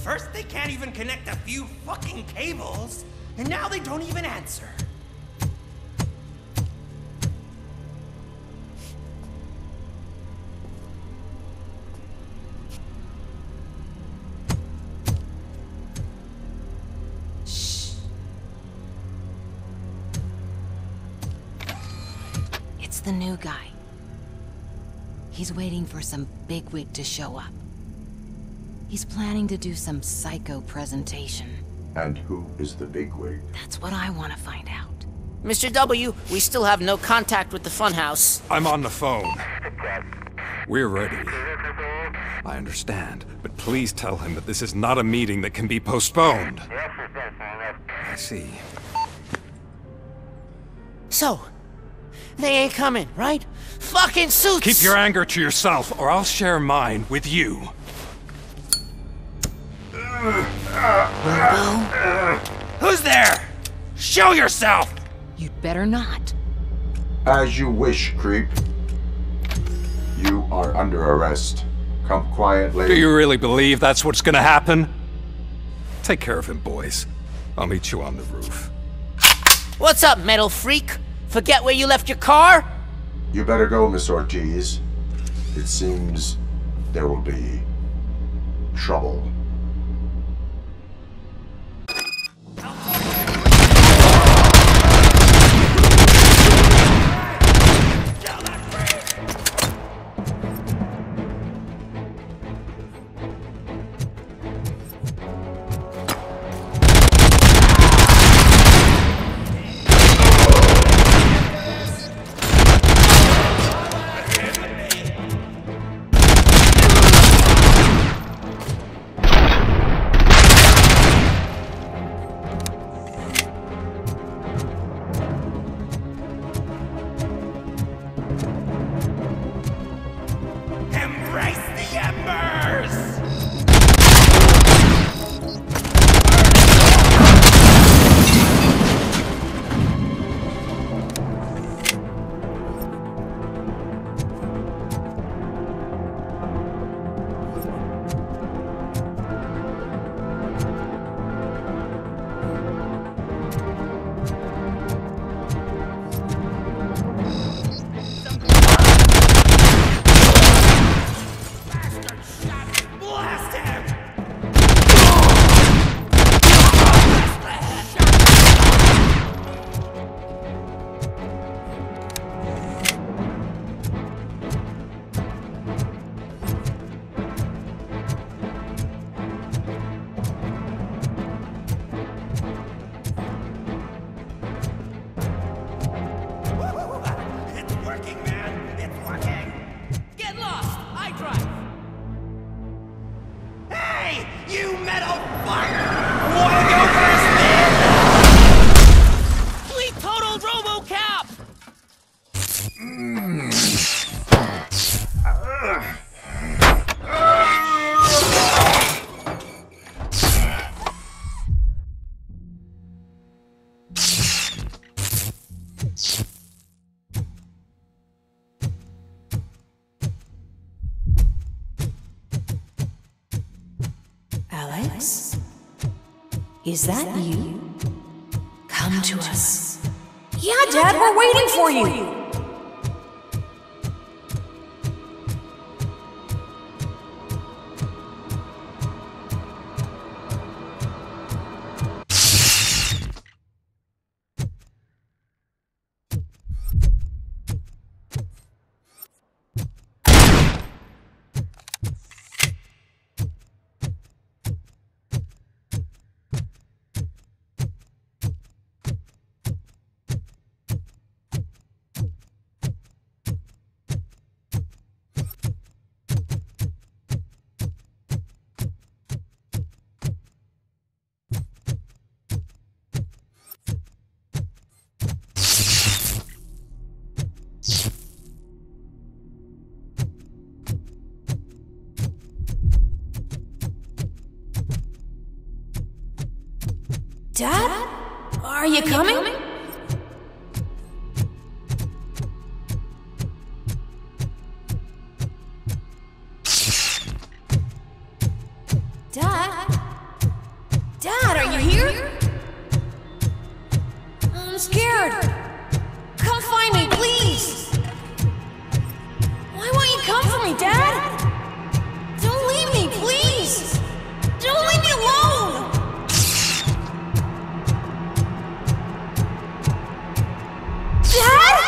First, they can't even connect a few fucking cables, and now they don't even answer. Shh. It's the new guy. He's waiting for some bigwig to show up. He's planning to do some psycho presentation. And who is the bigwig? That's what I want to find out. Mr. W, we still have no contact with the funhouse. I'm on the phone. We're ready. I understand, but please tell him that this is not a meeting that can be postponed. I see. So, they ain't coming, right? Fucking suits! Keep your anger to yourself, or I'll share mine with you. Robo? Who's there? Show yourself! You'd better not. As you wish, creep. You are under arrest. Come quietly. Do you really believe that's what's gonna happen? Take care of him, boys. I'll meet you on the roof. What's up, metal freak? Forget where you left your car? You better go, Miss Ortiz. It seems there will be trouble. Alex? Is that you? Come to us. Yeah, Dad, we're waiting for you! Dad? Are you coming? Dad? Dad, are you here? I'm scared. Come find me, please. Why won't you come for me, Dad? Don't leave me, please. Don't leave me alone. Dad?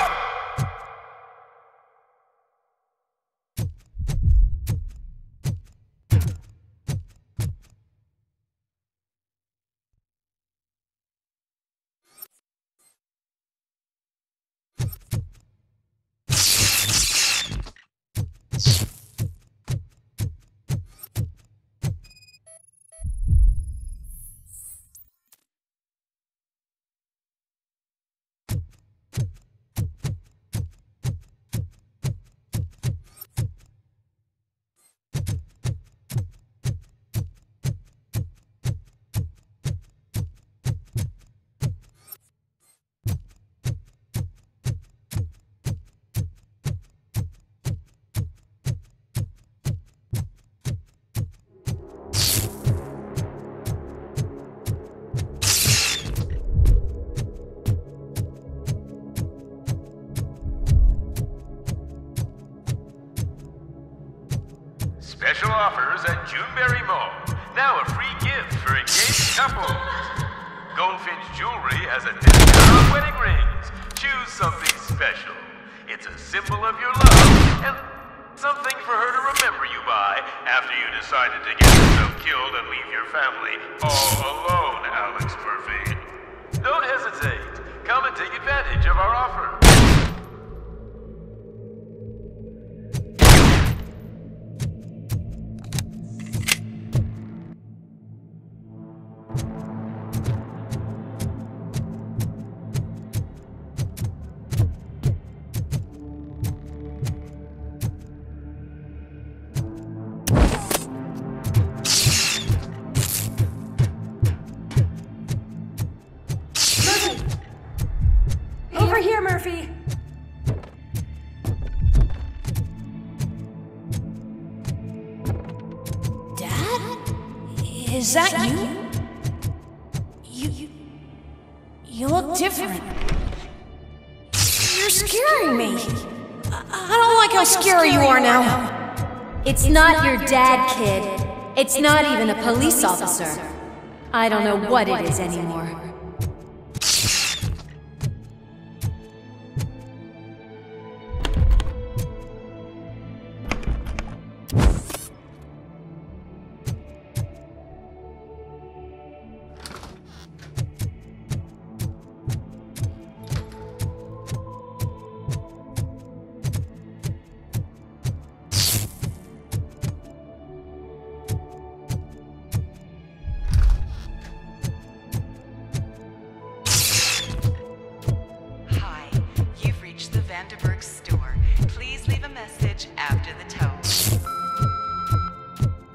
Special offers at Juneberry Mall. Now a free gift for engaged couples. Goldfinch Jewelry has a discount on wedding rings. Choose something special. It's a symbol of your love and something for her to remember you by after you decided to get yourself killed and leave your family all alone, Alex Murphy. Don't hesitate. Come and take advantage of our offer. Over here, Murphy. Dad? Is that you? You look different. You're scaring me. I don't like how scary you are now. It's not your dad, kid. It's not even a police officer. I don't know what it is anymore.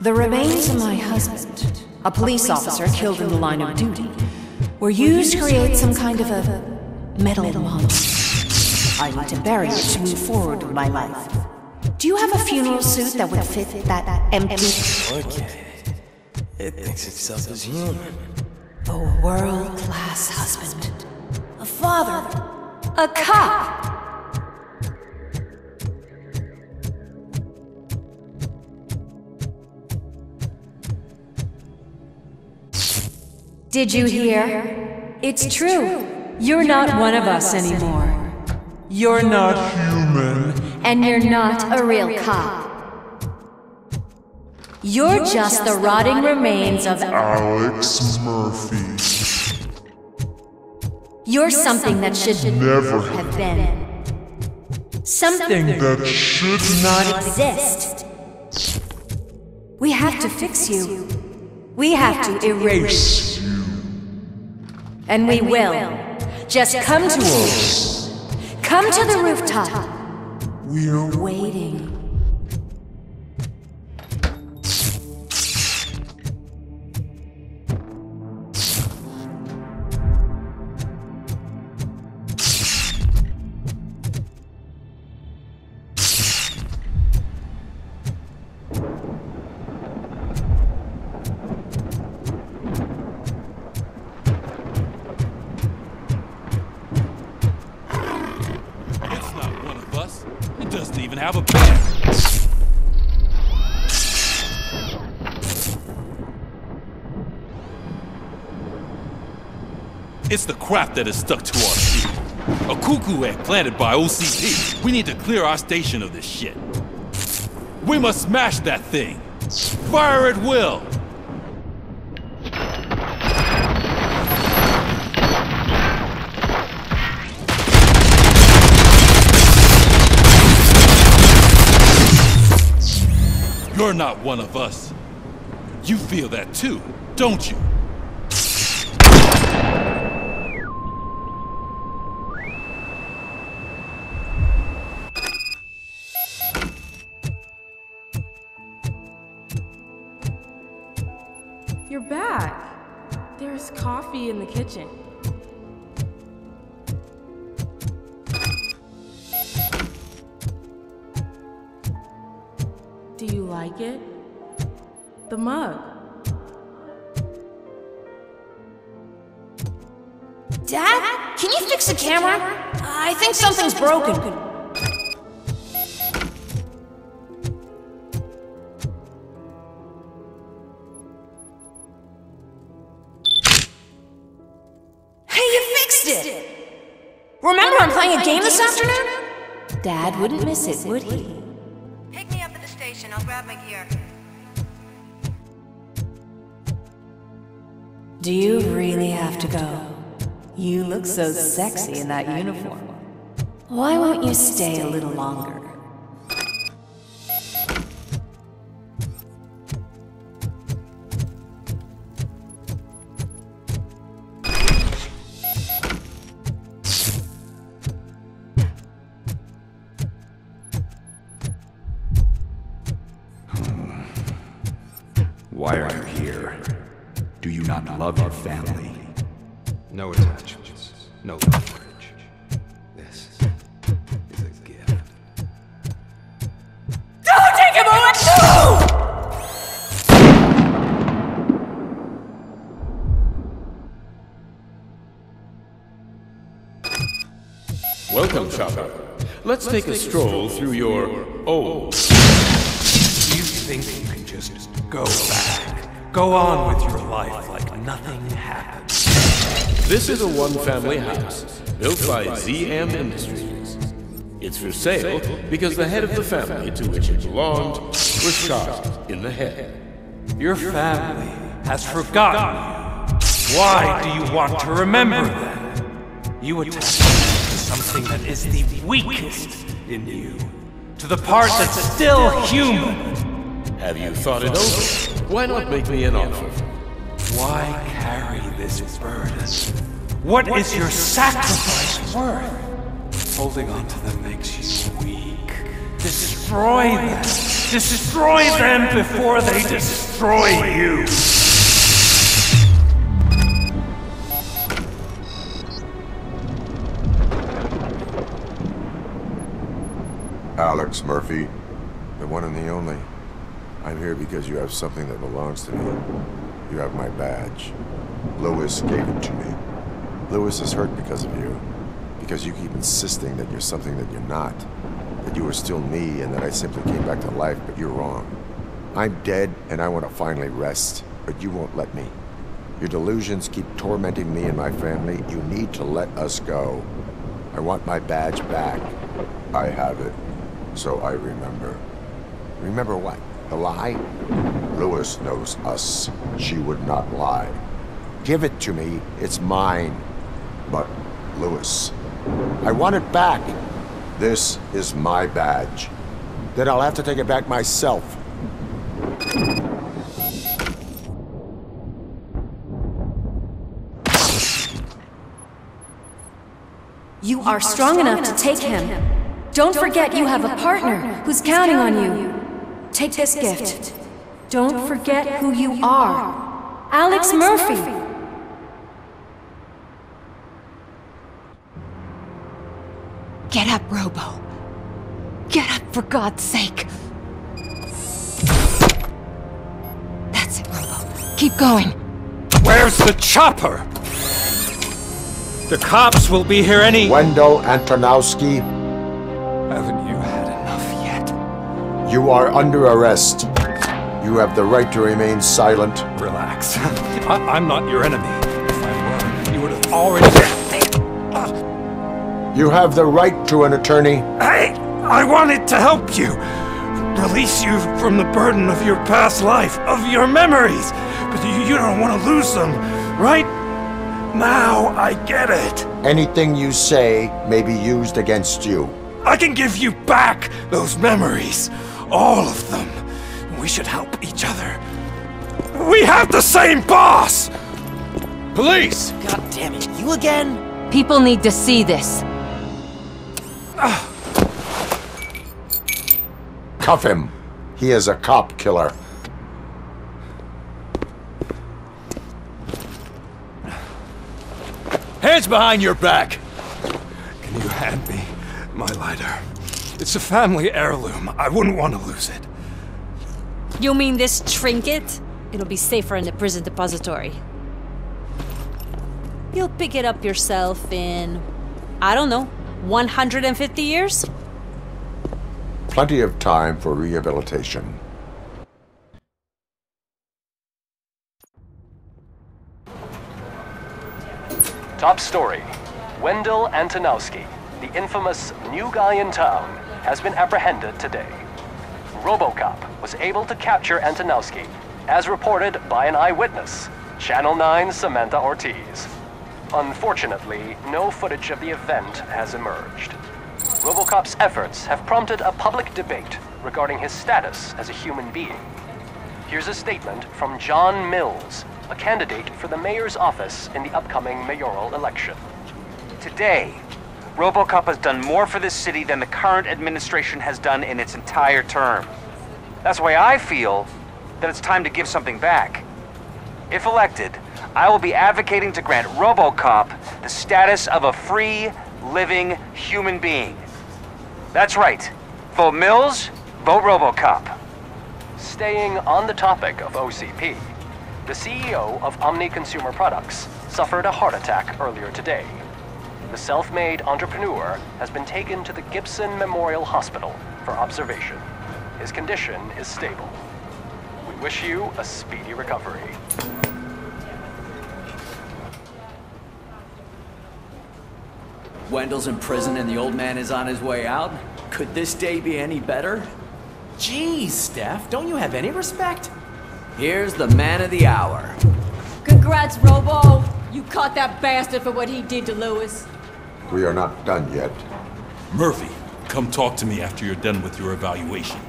The remains of my husband, a police officer killed in the line of duty, were used to create some kind of a metal monster. I need to bury it to move forward with my life. Do you have a funeral suit that would fit that empty... Okay. It thinks itself as human. A world-class husband. A father. A cop! Did you hear? It's true. You're not one of us anymore. You're not human. And you're not a real cop. You're just the rotting remains of Alex Murphy. You're something that should Never have been. Something that should not exist. We have to fix you. We have to erase you. And we will. Just come to us. Come to the rooftop. We're Waiting. have a bed. It's the crap that is stuck to our shield. A cuckoo egg planted by OCP. We need to clear our station of this shit. We must smash that thing. Fire at will. You're not one of us. You feel that too, don't you? You're back. There's coffee in the kitchen. Do you like it? The mug. Dad? Can you fix the camera? I think something's broken. Hey, you fixed it! Remember I'm playing a game this afternoon? Dad wouldn't miss it, would he? Pick me up at the station. I'll grab my gear. Do you really have to go? You look so sexy in that uniform. Why won't you stay a little longer? Why are you here? Do you not love your family? No attachments, no leverage. This is a gift. Don't take him away! No! Welcome, Chopper. Let's take a stroll through your old. You think you can just go back, go on with your life like nothing happened? This is a one-family house built by ZM Industries. It's for sale because the head of the family to which it belonged was shot in the head. Your family has forgotten you. Why do you want to remember them? You attach to something that is the weakest in you, to the part that's still human. Have you thought it over? Why not make me an offer? Why carry this burden? What is your sacrifice worth? Holding on to them makes you weak. Destroy them! Destroy them before they destroy you! Alex Murphy, the one and the only. I'm here because you have something that belongs to me. You have my badge. Lewis gave it to me. Lewis is hurt because of you. Because you keep insisting that you're something that you're not. That you are still me and that I simply came back to life, but you're wrong. I'm dead and I want to finally rest, but you won't let me. Your delusions keep tormenting me and my family. You need to let us go. I want my badge back. I have it, so I remember. Remember what? The lie? Lewis knows us. She would not lie. Give it to me. It's mine. But, Lewis, I want it back. This is my badge. Then I'll have to take it back myself. You are strong enough to take him. Don't forget you have a partner who's counting on you. Take this gift. Don't forget who you are. Alex Murphy. Get up, Robo. Get up, for God's sake. That's it, Robo. Keep going. Where's the chopper? The cops will be here any— Wendell Antonowski. Haven't you had enough yet? You are under arrest. You have the right to remain silent. Relax. I'm not your enemy. If I were, you would have already... You have the right to an attorney. I wanted to help you. Release you from the burden of your past life, of your memories. But you don't want to lose them, right? Now I get it. Anything you say may be used against you. I can give you back those memories. All of them. We should help each other. We have the same boss! Police! God damn it, you again? People need to see this. Cuff him. He is a cop killer. Hands behind your back! Can you hand me my lighter? It's a family heirloom. I wouldn't want to lose it. You mean this trinket? It'll be safer in the prison depository. You'll pick it up yourself in, I don't know, 150 years? Plenty of time for rehabilitation. Top story. Wendell Antonowski, the infamous new guy in town, has been apprehended today. Robocop was able to capture Antonowski, as reported by an eyewitness, Channel 9's Samantha Ortiz. Unfortunately, no footage of the event has emerged. Robocop's efforts have prompted a public debate regarding his status as a human being. Here's a statement from John Mills, a candidate for the mayor's office in the upcoming mayoral election. Today, Robocop has done more for this city than the current administration has done in its entire term. That's why I feel that it's time to give something back. If elected, I will be advocating to grant Robocop the status of a free, living human being. That's right. Vote Mills, vote Robocop. Staying on the topic of OCP, the CEO of Omni Consumer Products suffered a heart attack earlier today. The self-made entrepreneur has been taken to the Gibson Memorial Hospital for observation. His condition is stable. We wish you a speedy recovery. Wendell's in prison and the old man is on his way out? Could this day be any better? Jeez, Steph, don't you have any respect? Here's the man of the hour. Congrats, Robo! You caught that bastard for what he did to Lewis. We are not done yet. Murphy, come talk to me after you're done with your evaluation.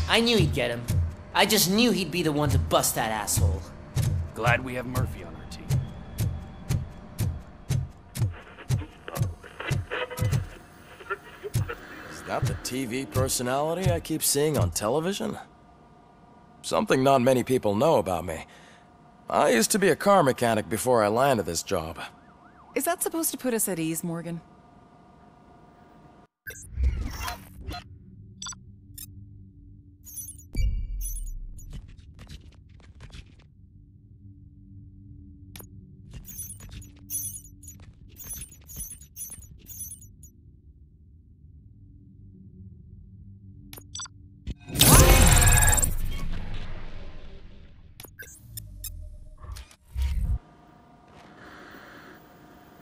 I knew he'd get him. I just knew he'd be the one to bust that asshole. Glad we have Murphy on our team. Is that the TV personality I keep seeing on television? Something not many people know about me. I used to be a car mechanic before I landed this job. Is that supposed to put us at ease, Morgan?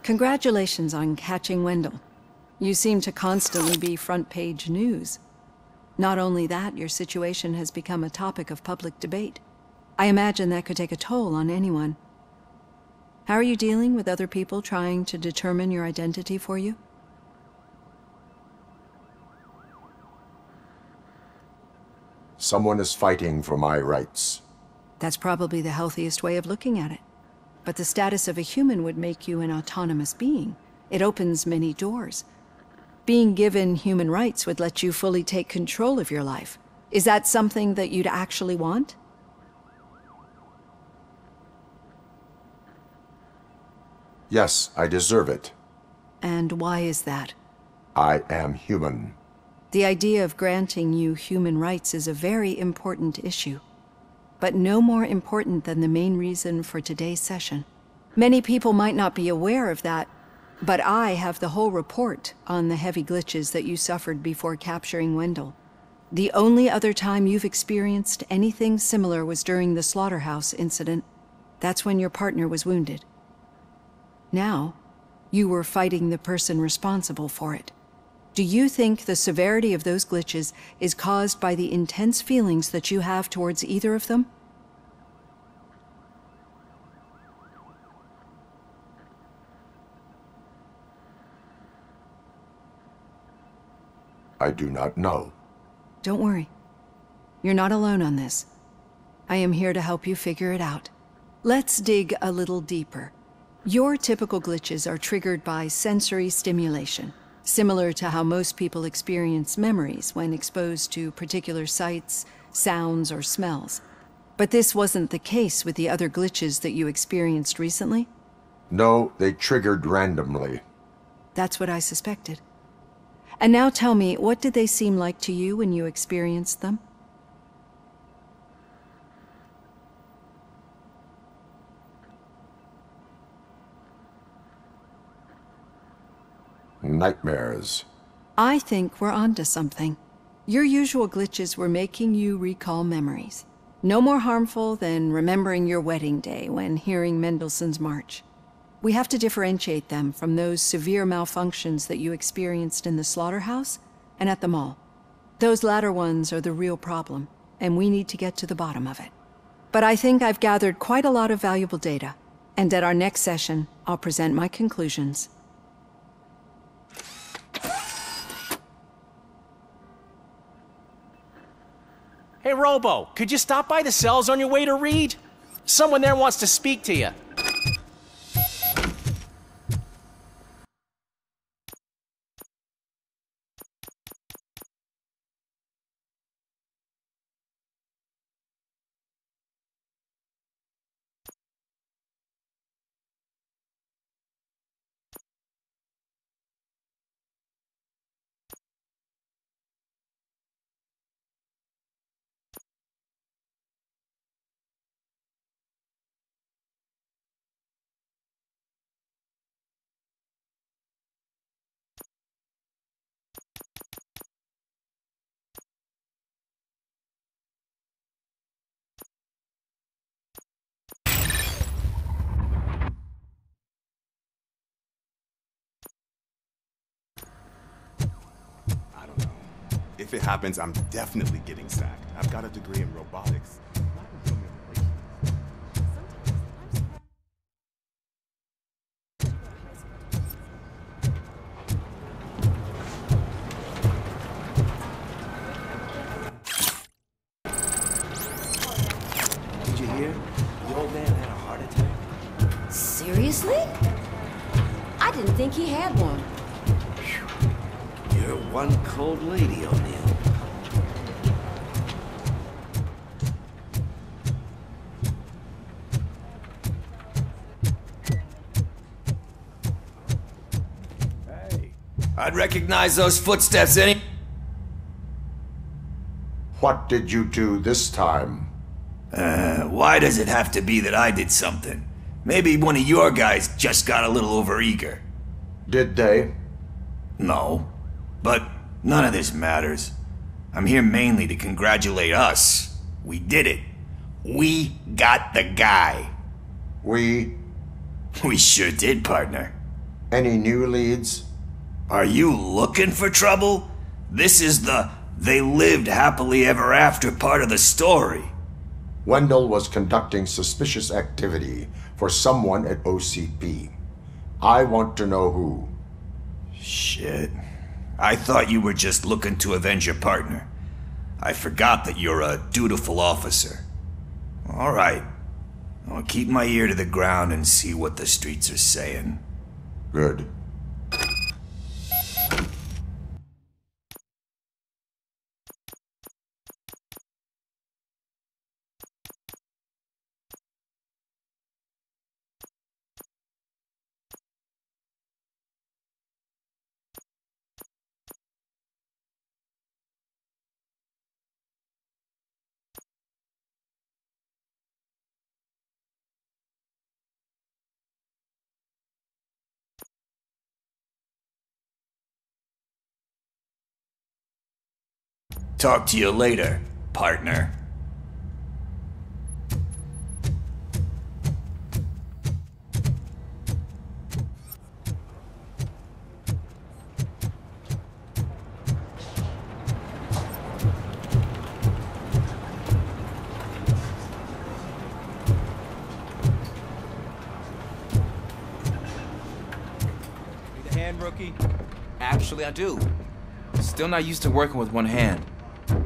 Congratulations on catching Wendell. You seem to constantly be front-page news. Not only that, your situation has become a topic of public debate. I imagine that could take a toll on anyone. How are you dealing with other people trying to determine your identity for you? Someone is fighting for my rights. That's probably the healthiest way of looking at it. But the status of a human would make you an autonomous being. It opens many doors. Being given human rights would let you fully take control of your life. Is that something that you'd actually want? Yes, I deserve it. And why is that? I am human. The idea of granting you human rights is a very important issue, but no more important than the main reason for today's session. Many people might not be aware of that, but I have the whole report on the heavy glitches that you suffered before capturing Wendell. The only other time you've experienced anything similar was during the slaughterhouse incident. That's when your partner was wounded. Now, you were fighting the person responsible for it. Do you think the severity of those glitches is caused by the intense feelings that you have towards either of them? I do not know. Don't worry. You're not alone on this. I am here to help you figure it out. Let's dig a little deeper. Your typical glitches are triggered by sensory stimulation, similar to how most people experience memories when exposed to particular sights, sounds, or smells. But this wasn't the case with the other glitches that you experienced recently? No, they triggered randomly. That's what I suspected. And now tell me, what did they seem like to you when you experienced them? Nightmares. I think we're onto something. Your usual glitches were making you recall memories. No more harmful than remembering your wedding day when hearing Mendelssohn's March. We have to differentiate them from those severe malfunctions that you experienced in the slaughterhouse and at the mall. Those latter ones are the real problem, and we need to get to the bottom of it. But I think I've gathered quite a lot of valuable data, and at our next session, I'll present my conclusions. Hey, Robo, could you stop by the cells on your way to Reed? Someone there wants to speak to you. If it happens, I'm definitely getting sacked. I've got a degree in robotics. Did you hear? The old man had a heart attack. Seriously? I didn't think he had one. You're one cold lady, O'Neill. I'd recognize those footsteps any... What did you do this time? Why does it have to be that I did something? Maybe one of your guys just got a little overeager. Did they? No. But none of this matters. I'm here mainly to congratulate us. We did it. We got the guy. We sure did, partner. Any new leads? Are you looking for trouble? This is the "they lived happily ever after" part of the story. Wendell was conducting suspicious activity for someone at OCP. I want to know who. Shit. I thought you were just looking to avenge your partner. I forgot that you're a dutiful officer. All right. I'll keep my ear to the ground and see what the streets are saying. Good. Talk to you later, partner. Need a hand, rookie? Actually, I do. Still not used to working with one hand.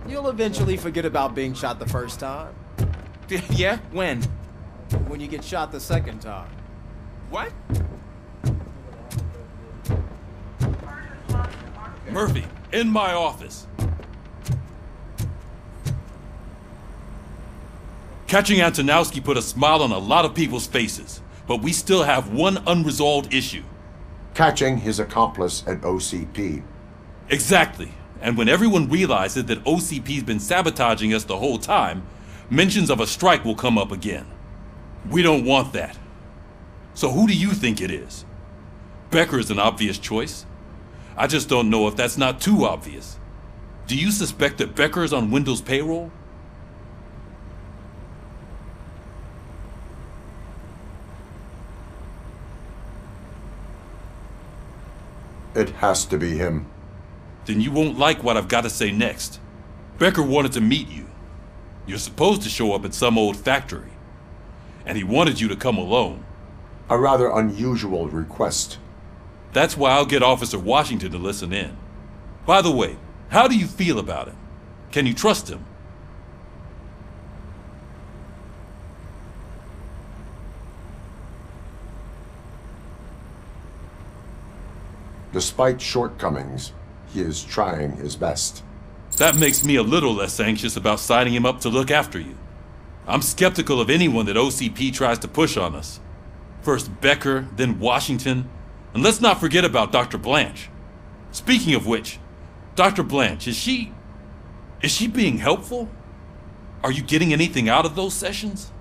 You'll eventually forget about being shot the first time. Yeah? When? When you get shot the second time. What? Murphy, in my office. Catching Antonowski put a smile on a lot of people's faces, but we still have one unresolved issue. Catching his accomplice at OCP. Exactly. And when everyone realizes that OCP's been sabotaging us the whole time, mentions of a strike will come up again. We don't want that. So who do you think it is? Becker is an obvious choice. I just don't know if that's not too obvious. Do you suspect that Becker is on Wendell's payroll? It has to be him. Then you won't like what I've got to say next. Becker wanted to meet you. You're supposed to show up at some old factory. And he wanted you to come alone. A rather unusual request. That's why I'll get Officer Washington to listen in. By the way, how do you feel about him? Can you trust him? Despite shortcomings, he is trying his best. That makes me a little less anxious about signing him up to look after you. I'm skeptical of anyone that OCP tries to push on us. First Becker, then Washington, and let's not forget about Dr. Blanche. Speaking of which, Dr. Blanche, is she being helpful? Are you getting anything out of those sessions?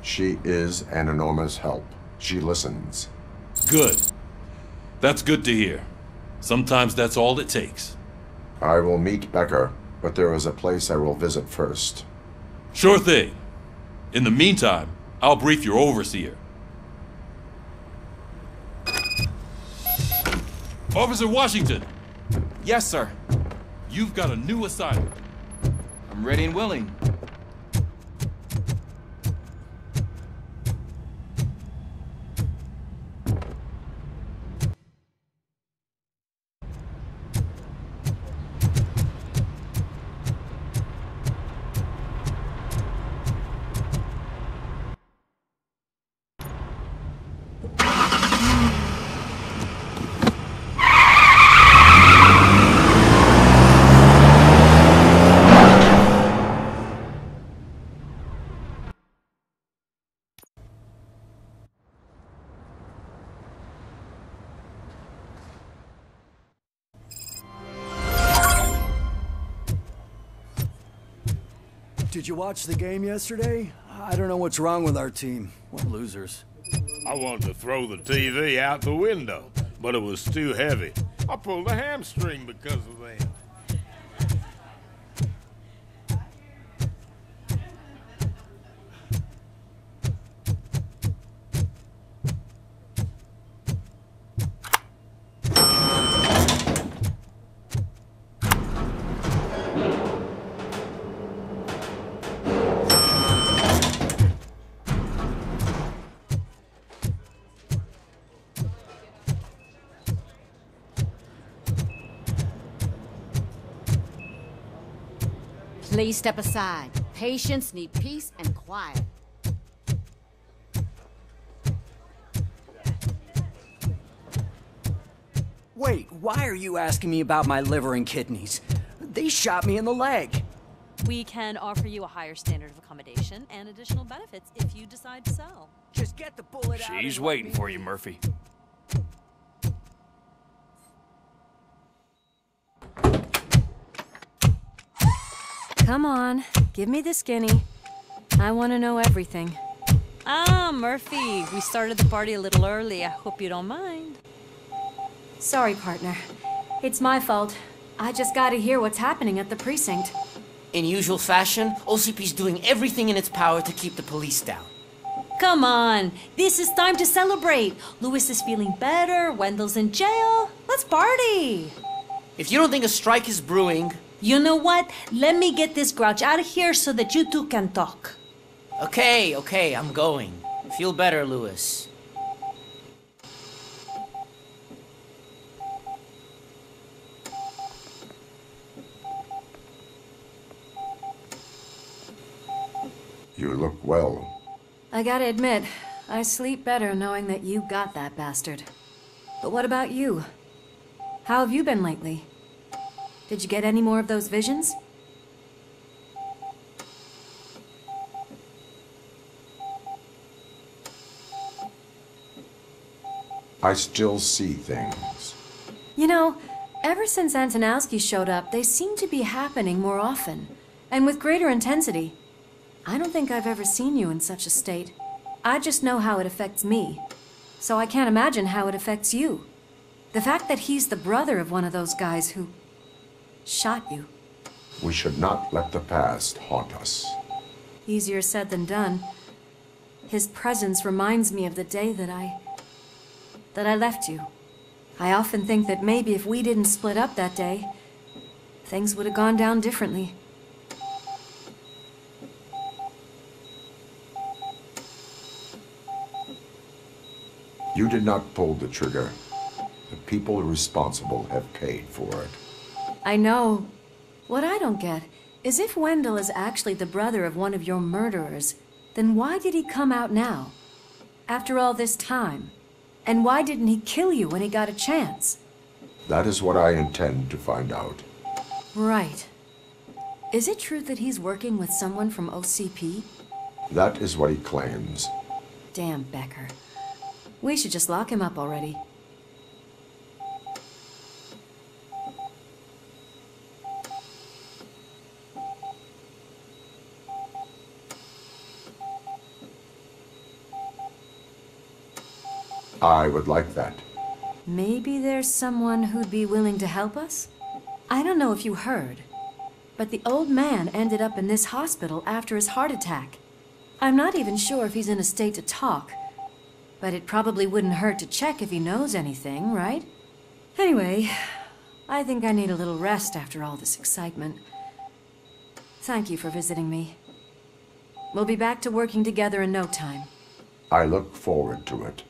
She is an enormous help. She listens. Good. That's good to hear. Sometimes that's all it takes. I will meet Becker, but there is a place I will visit first. Sure thing. In the meantime, I'll brief your overseer. Officer Washington! Yes, sir. You've got a new assignment. I'm ready and willing. Did you watch the game yesterday? I don't know what's wrong with our team. What losers. I wanted to throw the TV out the window, but it was too heavy. I pulled a hamstring because of that. Please step aside. Patients need peace and quiet. Wait, why are you asking me about my liver and kidneys? They shot me in the leg. We can offer you a higher standard of accommodation and additional benefits if you decide to sell. Just get the bullet out. She's waiting for you, Murphy. Come on, give me the skinny. I want to know everything. Ah, Murphy, we started the party a little early. I hope you don't mind. Sorry, partner. It's my fault. I just gotta hear what's happening at the precinct. In usual fashion, OCP's doing everything in its power to keep the police down. Come on, this is time to celebrate. Louis is feeling better, Wendell's in jail. Let's party. If you don't think a strike is brewing... You know what? Let me get this grouch out of here so that you two can talk. Okay, I'm going. Feel better, Louis. You look well. I gotta admit, I sleep better knowing that you got that bastard. But what about you? How have you been lately? Did you get any more of those visions? I still see things. You know, ever since Antonowski showed up, they seem to be happening more often, and with greater intensity. I don't think I've ever seen you in such a state. I just know how it affects me, so I can't imagine how it affects you. The fact that he's the brother of one of those guys who shot you. We should not let the past haunt us. Easier said than done. His presence reminds me of the day that I left you. I often think that maybe if we didn't split up that day, things would have gone down differently. You did not pull the trigger. The people responsible have paid for it. I know. What I don't get is if Wendell is actually the brother of one of your murderers, then why did he come out now? After all this time? And why didn't he kill you when he got a chance? That is what I intend to find out. Right. Is it true that he's working with someone from OCP? That is what he claims. Damn Becker. We should just lock him up already. I would like that. Maybe there's someone who'd be willing to help us? I don't know if you heard, but the old man ended up in this hospital after his heart attack. I'm not even sure if he's in a state to talk, but it probably wouldn't hurt to check if he knows anything, right? Anyway, I think I need a little rest after all this excitement. Thank you for visiting me. We'll be back to working together in no time. I look forward to it.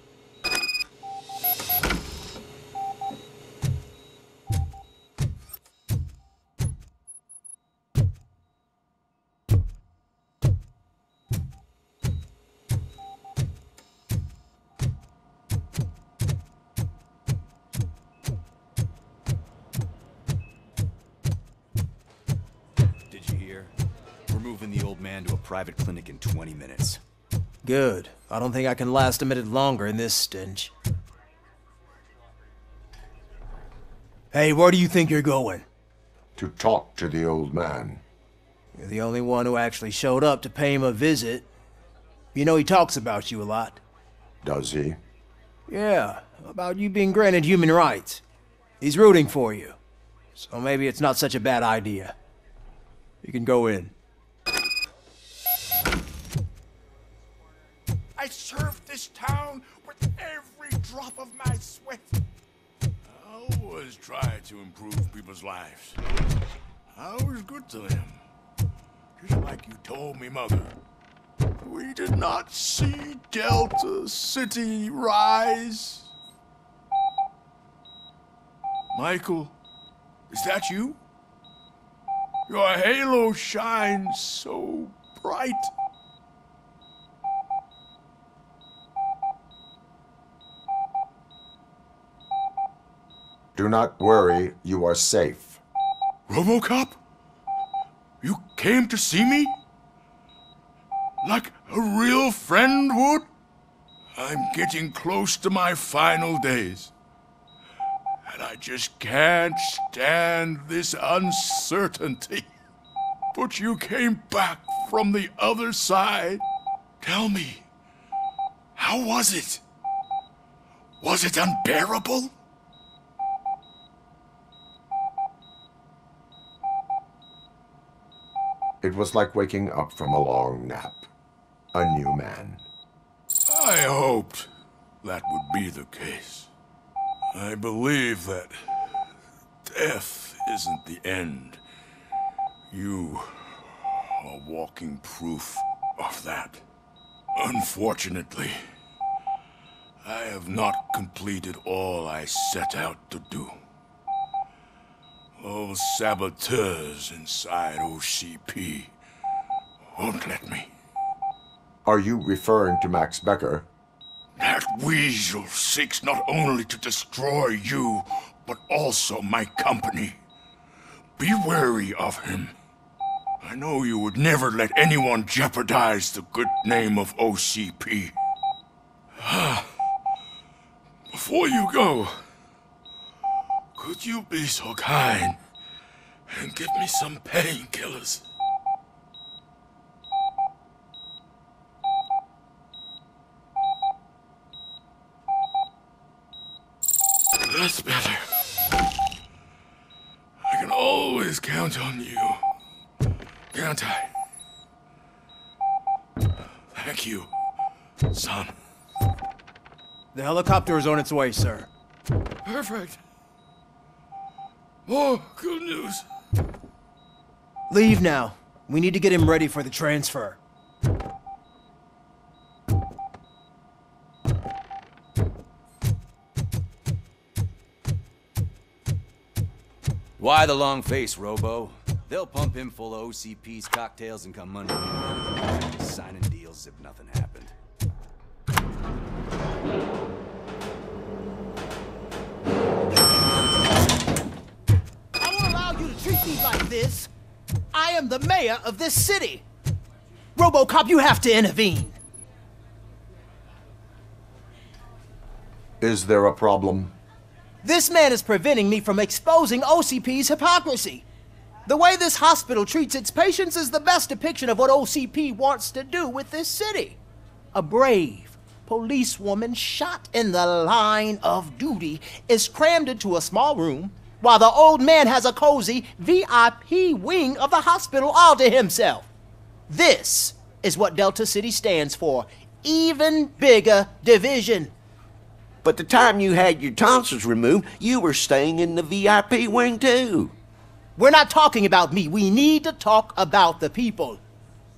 To a private clinic in 20 minutes. Good. I don't think I can last a minute longer in this stench. Hey, where do you think you're going? To talk to the old man. You're the only one who actually showed up to pay him a visit. You know he talks about you a lot. Does he? Yeah, about you being granted human rights. He's rooting for you. So maybe it's not such a bad idea. You can go in. I served this town with every drop of my sweat. I always try to improve people's lives. I was good to them. Just like you told me, Mother. We did not see Delta City rise. Michael, is that you? Your halo shines so bright. Do not worry, you are safe. Robocop? You came to see me? Like a real friend would? I'm getting close to my final days. And I just can't stand this uncertainty. But you came back from the other side. Tell me, how was it? Was it unbearable? It was like waking up from a long nap. A new man. I hoped that would be the case. I believe that death isn't the end. You are walking proof of that. Unfortunately, I have not completed all I set out to do. Those saboteurs inside OCP won't let me. Are you referring to Max Becker? That weasel seeks not only to destroy you, but also my company. Be wary of him. I know you would never let anyone jeopardize the good name of OCP. Before you go, could you be so kind and give me some painkillers? That's better. I can always count on you, can't I? Thank you, son. The helicopter is on its way, sir. Perfect. More good news. Leave now. We need to get him ready for the transfer. Why the long face, Robo? They'll pump him full of OCP's cocktails and come Monday morning, signing deals as if nothing happened. I won't allow you to treat me like this. I am the mayor of this city. Robocop, you have to intervene. Is there a problem? This man is preventing me from exposing OCP's hypocrisy. The way this hospital treats its patients is the best depiction of what OCP wants to do with this city. A brave policewoman shot in the line of duty is crammed into a small room, while the old man has a cozy VIP wing of the hospital all to himself. This is what Delta City stands for. Even bigger division. But the time you had your tonsils removed, you were staying in the VIP wing too. We're not talking about me. We need to talk about the people.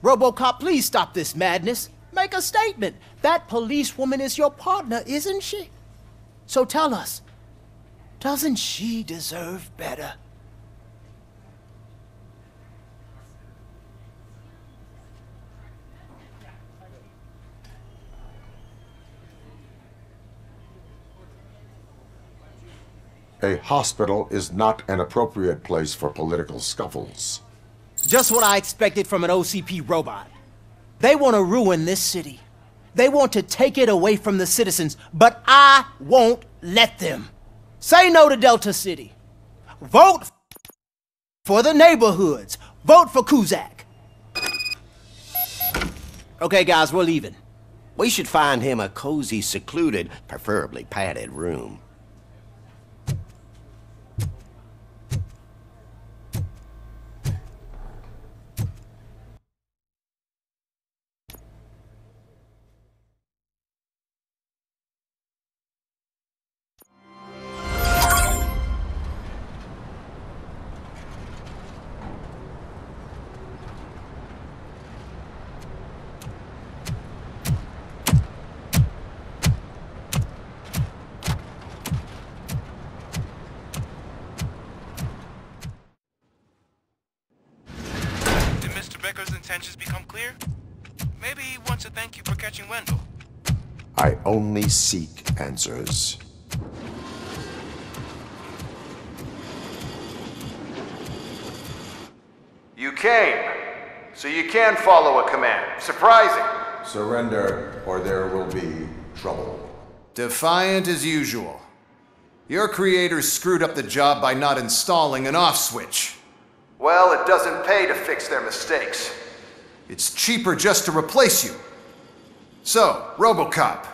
Robocop, please stop this madness. Make a statement. That policewoman is your partner, isn't she? So tell us, doesn't she deserve better? A hospital is not an appropriate place for political scuffles. Just what I expected from an OCP robot. They want to ruin this city. They want to take it away from the citizens, but I won't let them. Say no to Delta City. Vote for the neighborhoods. Vote for Kuzak. Okay, guys, we're leaving. We should find him a cozy, secluded, preferably padded room. Intentions become clear? Maybe he wants to thank you for catching Wendell. I only seek answers. You came, so you can follow a command. Surprising. Surrender, or there will be trouble. Defiant as usual. Your creators screwed up the job by not installing an off switch. Well, it doesn't pay to fix their mistakes. It's cheaper just to replace you. So, Robocop,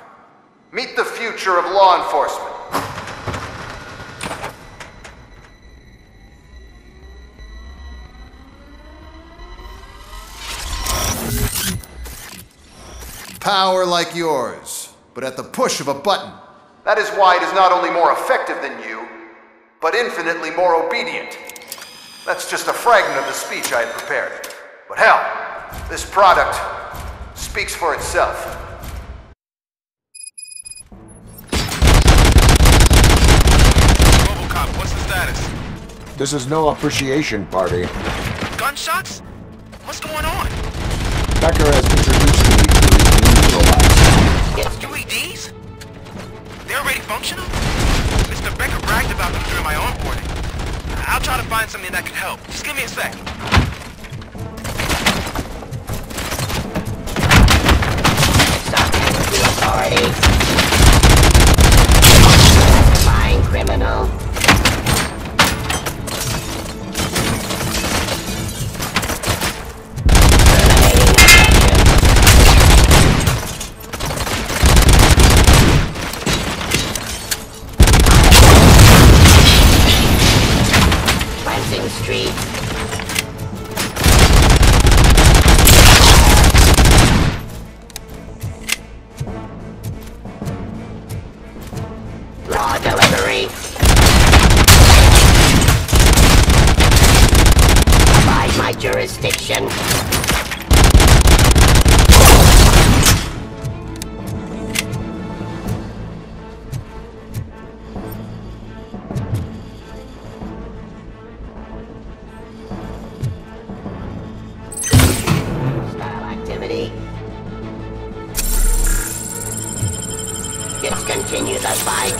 meet the future of law enforcement. Power like yours, but at the push of a button. That is why it is not only more effective than you, but infinitely more obedient. That's just a fragment of the speech I had prepared. But hell, this product speaks for itself. Robocop, what's the status? This is no appreciation party. Gunshots? What's going on? Becker has introduced me to robots. UEDs? They're already functional? Mr. Becker bragged about them during my onboarding. I'll try to find something that could help. Just give me a sec. Fine criminal. Cleansing street. Raw delivery. Abide my jurisdiction. Style activity. Discontinue the fight.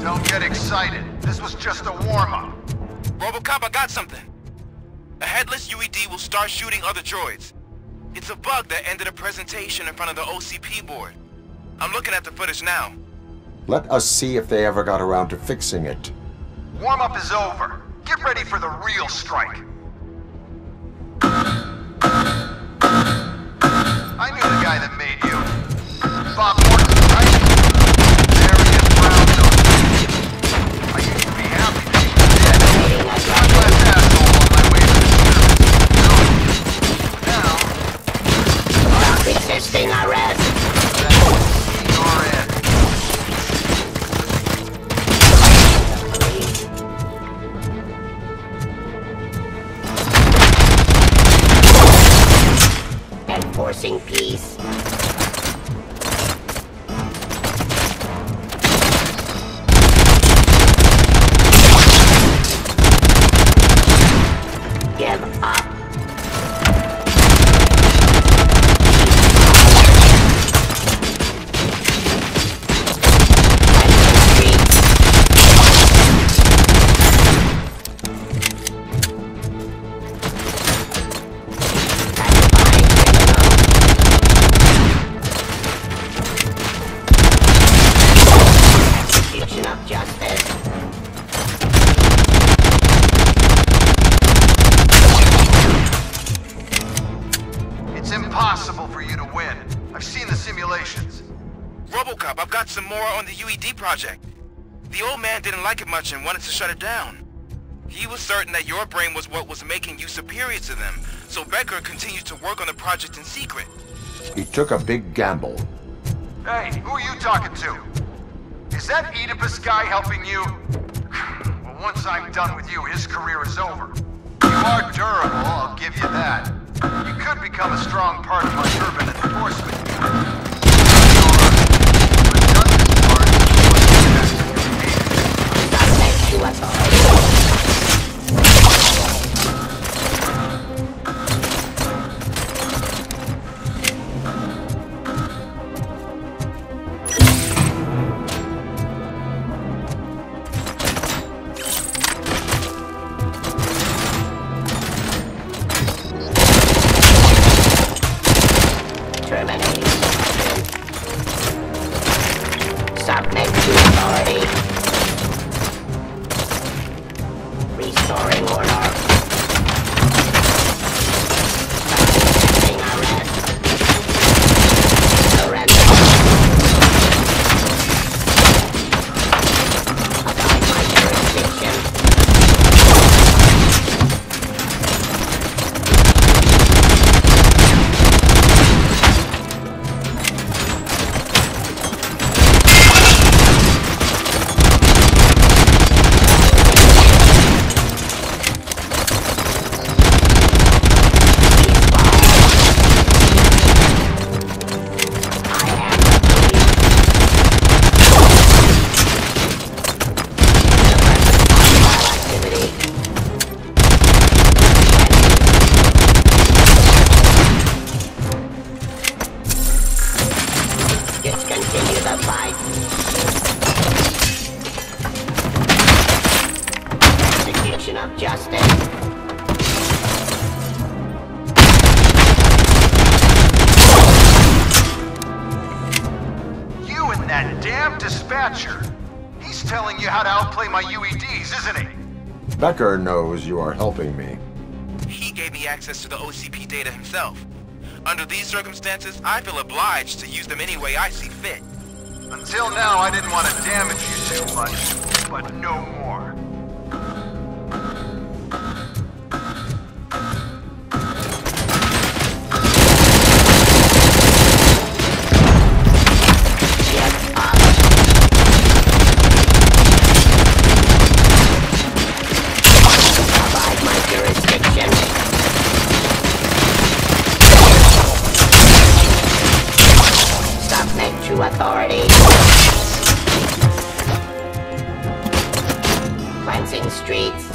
Don't get excited. This was just a warm-up. Robocop, I got something. A headless UED will start shooting other droids. It's a bug that ended a presentation in front of the OCP board. I'm looking at the footage now. Let us see if they ever got around to fixing it. Warm-up is over. Get ready for the real strike. I knew the guy that made you. Bob Morton, right? There he is, brown nose. I used to be happy that he was dead. One less asshole on my way to the service. Now... Resisting arrest. Enforcing peace. Give up. worked some more on the UED project. The old man didn't like it much and wanted to shut it down. He was certain that your brain was what was making you superior to them, so Becker continued to work on the project in secret. He took a big gamble. Hey, who are you talking to? Is that Oedipus guy helping you? Well, once I'm done with you, his career is over. You are durable, I'll give you that. You could become a strong part of my urban enforcement. Becker knows you are helping me. He gave me access to the OCP data himself. Under these circumstances, I feel obliged to use them any way I see fit. Until now, I didn't want to damage you too much, but no more. Authority. Cleansing streets.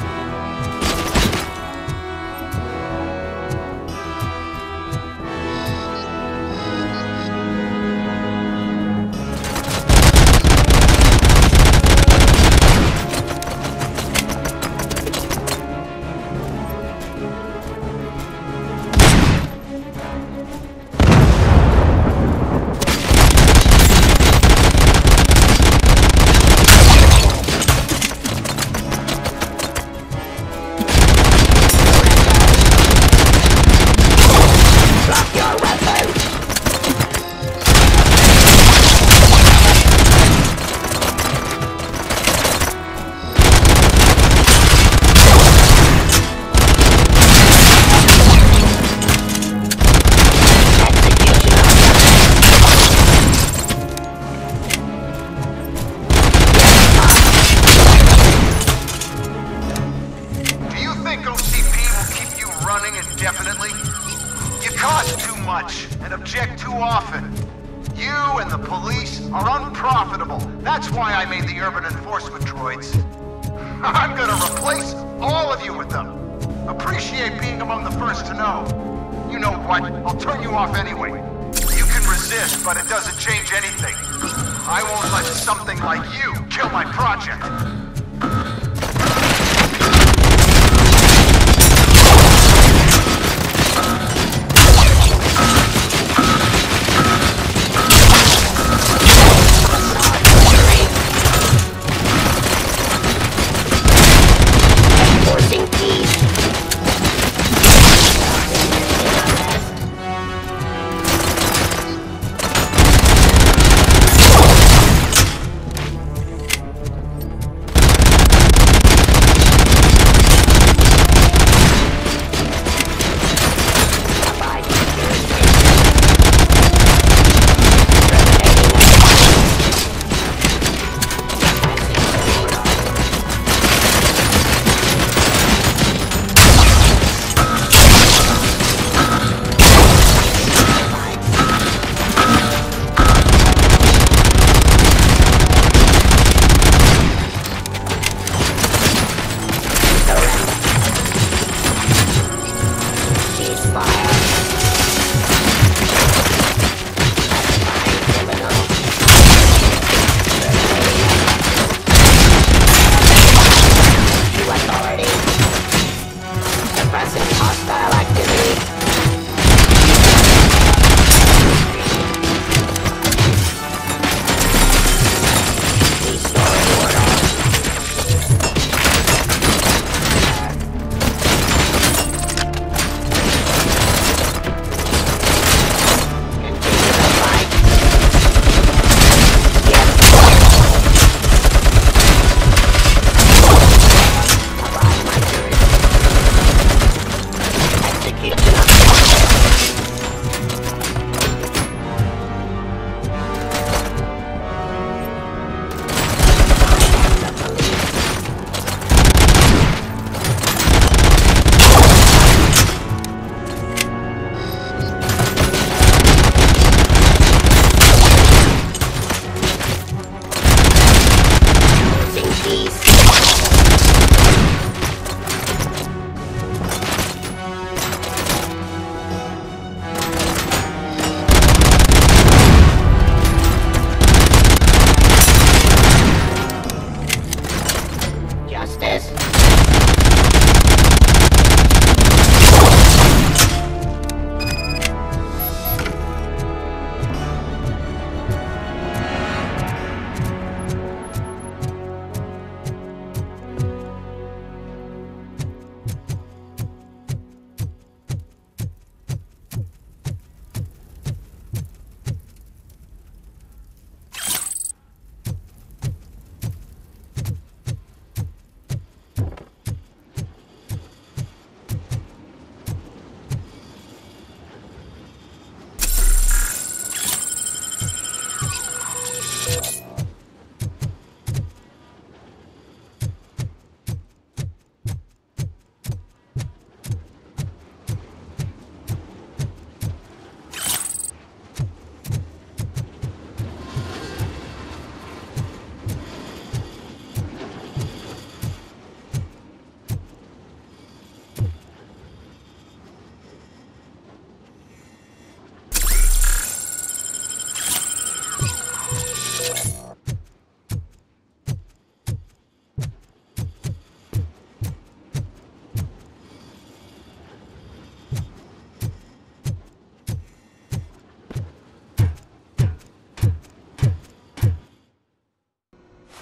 justice.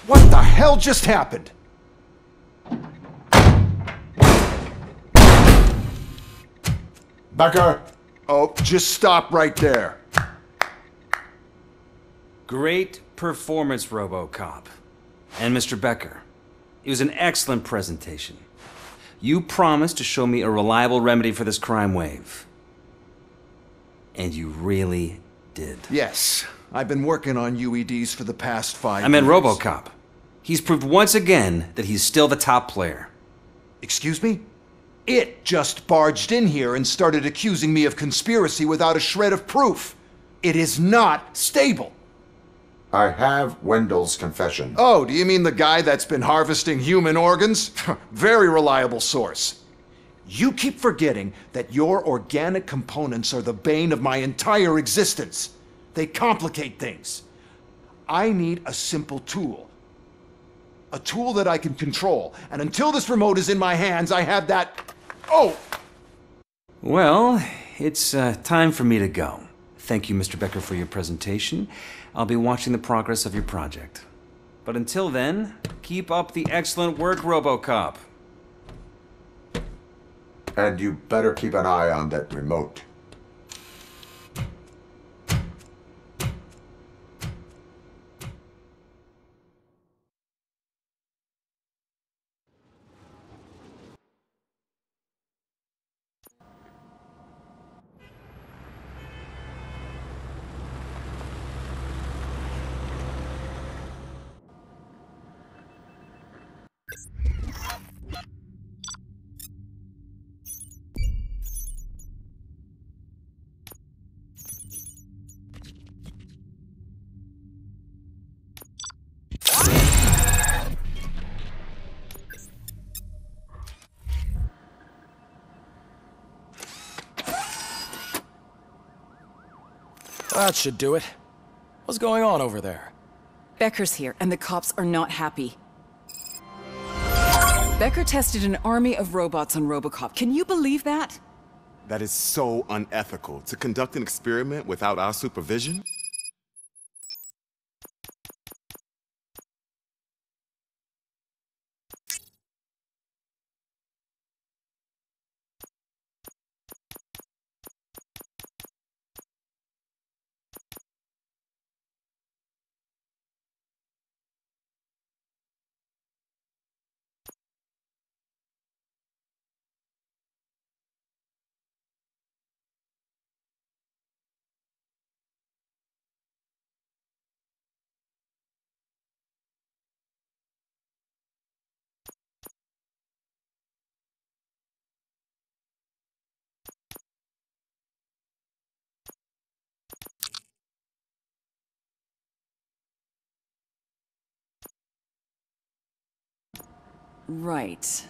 What the hell just happened? Becker! Oh, just stop right there. Great performance, Robocop. And Mr. Becker, it was an excellent presentation. You promised to show me a reliable remedy for this crime wave. And you really did. Yes, I've been working on UEDs for the past 5 years. I meant Robocop. He's proved once again that he's still the top player. Excuse me? It just barged in here and started accusing me of conspiracy without a shred of proof. It is not stable. I have Wendell's confession. Oh, do you mean the guy that's been harvesting human organs? Very reliable source. You keep forgetting that your organic components are the bane of my entire existence. They complicate things. I need a simple tool. A tool that I can control. And until this remote is in my hands, I have that... Oh! Well, it's time for me to go. Thank you, Mr. Becker, for your presentation. I'll be watching the progress of your project. But until then, keep up the excellent work, Robocop. And you better keep an eye on that remote. That should do it. What's going on over there? Becker's here, and the cops are not happy. Becker tested an army of robots on Robocop. Can you believe that? That is so unethical. To conduct an experiment without our supervision? Right.